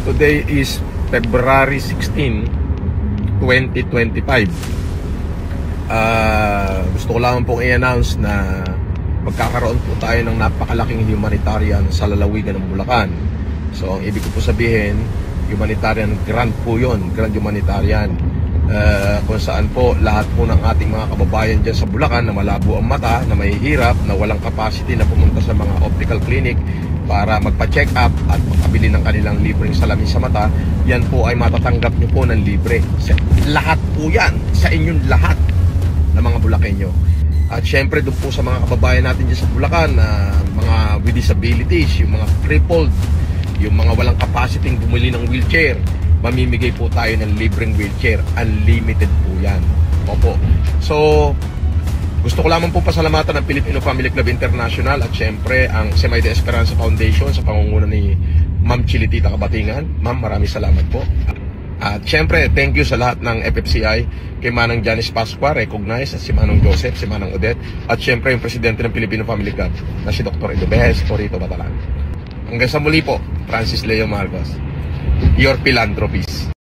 Today is February 16, 2025. Gusto ko lang pong i-announce na magkakaroon po tayo ng napakalaking humanitarian sa lalawigan ng Bulacan. So ang ibig ko po sabihin, humanitarian grant po yun, grand humanitarian. Kung saan po lahat po ng ating mga kababayan dyan sa Bulacan na malabo ang mata, na mahihirap, na walang capacity na pumunta sa mga optical clinic para magpa-check up at makabili ng kanilang libreng salamin sa mata, yan po ay matatanggap nyo po ng libre. Lahat po yan, sa inyong lahat na mga Bulakenyo. At syempre doon po sa mga kababayan natin dyan sa Bulacan, mga with disabilities, yung mga crippled, yung mga walang capacity bumili ng wheelchair, mamimigay po tayo ng libreng wheelchair. Unlimited po yan. Opo. So, gusto ko lamang po pasalamatan ng Filipino Family Club International at syempre ang Semay de Esperanza Foundation sa pangunguna ni Ma'am Chilitita Kabatingan. Ma'am, maraming salamat po. At syempre, thank you sa lahat ng FFCI, kay Manang Janice Pascua, recognize, at si Manong Joseph, si Manang Odette, at syempre yung Presidente ng Filipino Family Club na si Dr. Edo Bejes, Torito Batalan. Hanggang sa muli po, Francis Leo Marcos, your philanthropist.